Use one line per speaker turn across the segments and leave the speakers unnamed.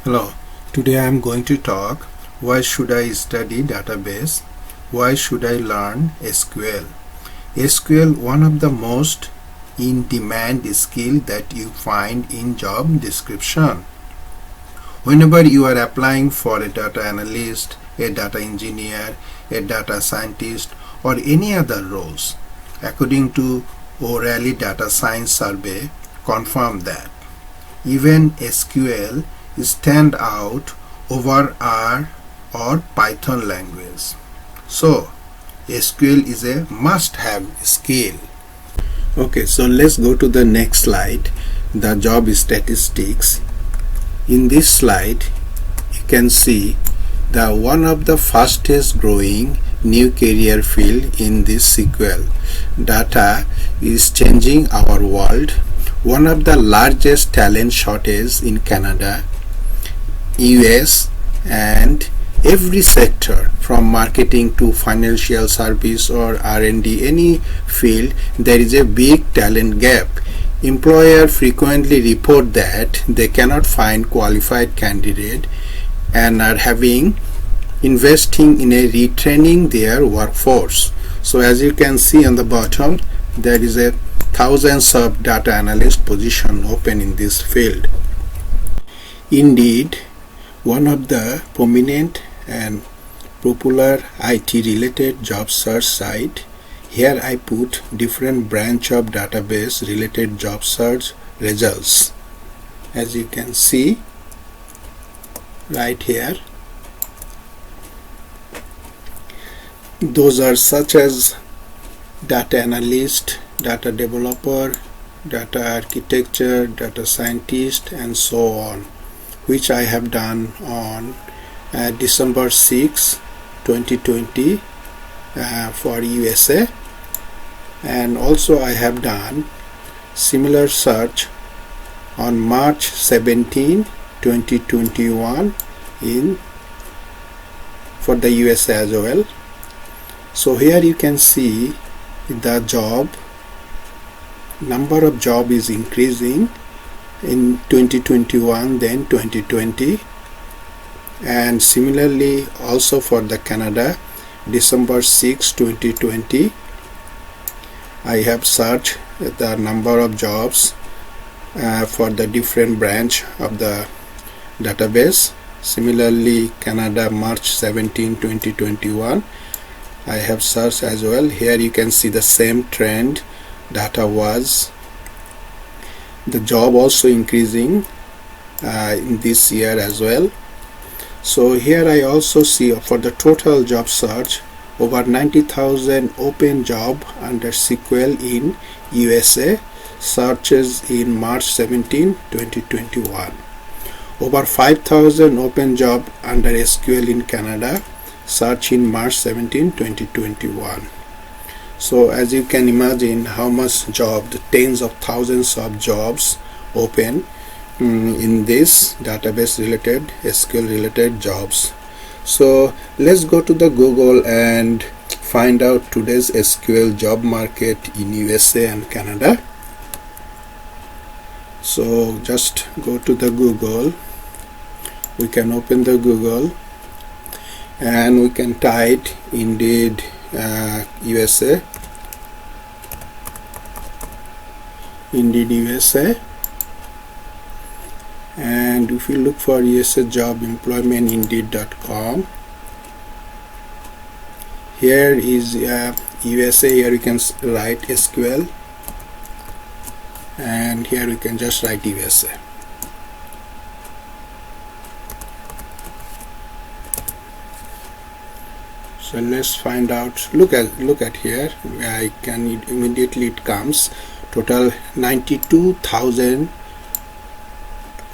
Hello, today I am going to talk why should I study database, why should I learn SQL. SQL one of the most in demand skill that you find in job description. Whenever you are applying for a data analyst, a data engineer, a data scientist or any other roles, according to O'Reilly Data Science Survey confirm that even SQL stand out over R or Python language. So SQL is a must-have skill. Okay, so let's go to the next slide, the job statistics. In this slide, you can see the one of the fastest growing new career field in this SQL. Data is changing our world. One of the largest talent shortage in Canada, US, and every sector from marketing to financial service or R&D, any field, there is a big talent gap. Employers frequently report that they cannot find qualified candidate and are investing in a retraining their workforce. So as you can see on the bottom, there is a thousands of data analyst position open in this field. Indeed, one of the prominent and popular IT related job search site. Here I put different branch of database related job search results. As you can see right here, those are such as data analyst, data developer, data architecture, data scientist, and so on, which I have done on December 6, 2020 for USA, and also I have done similar search on March 17, 2021 for the USA as well. So here you can see the number of job is increasing in 2021 than 2020, and similarly also for the Canada, December 6, 2020 I have searched the number of jobs for the different branch of the database. Similarly Canada, March 17, 2021 I have searched as well. Here you can see the same trend. Data was the job also increasing in this year as well. So here I also see for the total job search over 90,000 open job under SQL in USA searches in March 17, 2021. Over 5,000 open job under SQL in Canada search in March 17, 2021. So as you can imagine how much job, the tens of thousands of jobs open in this database related SQL related jobs. So let's go to the Google and find out today's SQL job market in USA and Canada. So just go to the Google. We can open the Google and we can type Indeed USA, Indeed USA, and if you look for USA job employment indeed.com, here is USA. Here you can write SQL, and here we can just write USA. So let's find out. Look at here. I can immediately it comes total 92,000,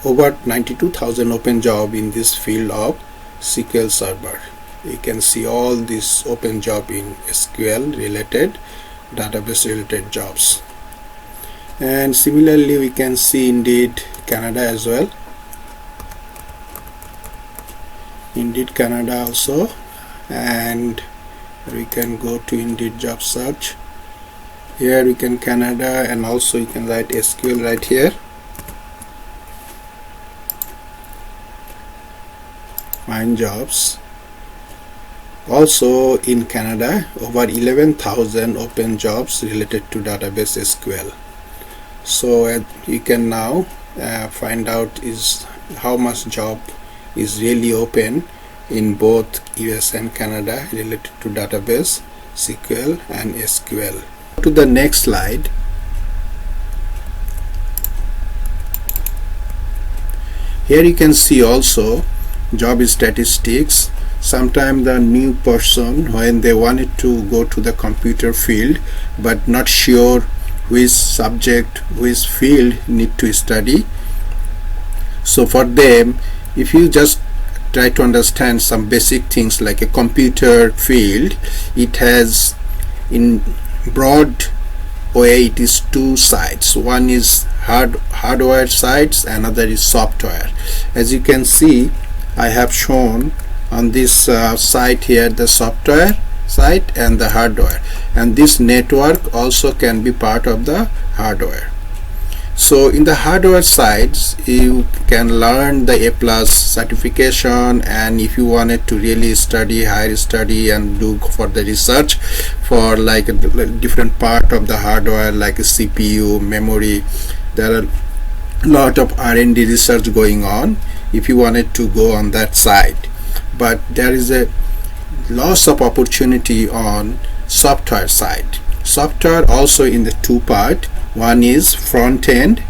over 92,000 open job in this field of SQL Server. You can see all this open job in SQL related database related jobs, and similarly we can see Indeed Canada as well. Indeed Canada also, and we can go to Indeed job search. Here we can Canada, and also you can write SQL right here. find jobs. Also in Canada, over 11,000 open jobs related to database SQL. So you can now find out is how much job is really open in both US and Canada related to database SQL and SQL. To the next slide. Here you can see also job statistics. Sometimes the new person, when they wanted to go to the computer field but not sure which subject, which field need to study, so for them, if you just try to understand some basic things like a computer field, it has in broad way it is two sides. One is hardware sides, another is software. As you can see, I have shown on this side here the software side and the hardware, and this network also can be part of the hardware. So in the hardware sides, you can learn the A+ certification, and if you wanted to really study, higher study and do for the research for like a different part of the hardware like a CPU, memory, there are a lot of R&D research going on if you wanted to go on that side. But there is a lots of opportunity on software side. Software also in the two part. One is front end,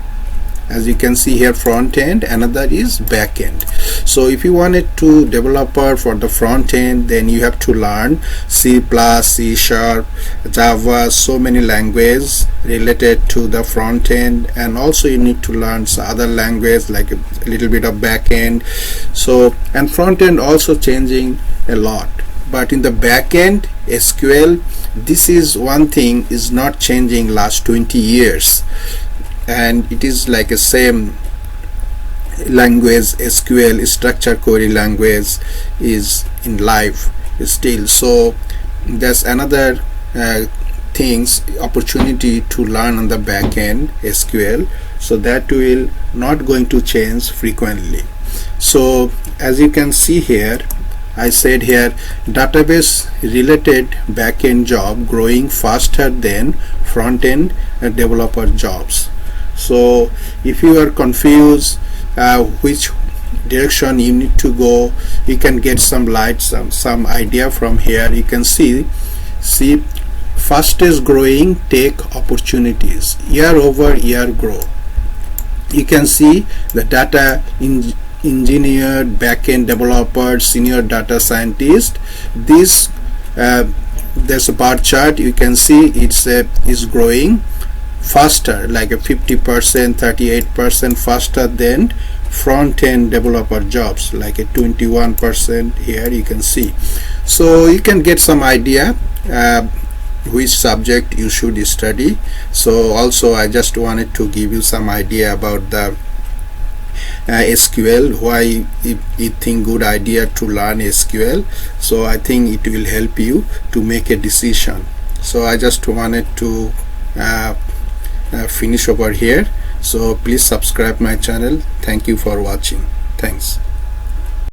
as you can see here, front end, another is back end. So if you wanted to developer for the front end, then you have to learn C++, C#, Java, so many languages related to the front end, and also you need to learn some other language like a little bit of back end. So, and front end also changing a lot, but in the back end SQL, this is one thing is not changing last 20 years, and it is like a same language. SQL, structured query language, is in life still. So that's another things, opportunity to learn on the back end SQL, so that will not going to change frequently. So as you can see here, I said here database related backend job growing faster than front end developer jobs. So if you are confused which direction you need to go, you can get some light, some idea from here. You can see fastest growing tech opportunities, year over year grow. You can see the data engineer, backend developer, senior data scientist. This there's a bar chart. You can see it's is growing faster, like a 50%, 38% faster than front-end developer jobs, like a 21% here you can see. So you can get some idea which subject you should study. So also I just wanted to give you some idea about the SQL, why you think good idea to learn SQL. So I think it will help you to make a decision. So I just wanted to finish over here. So please subscribe my channel. Thank you for watching. Thanks.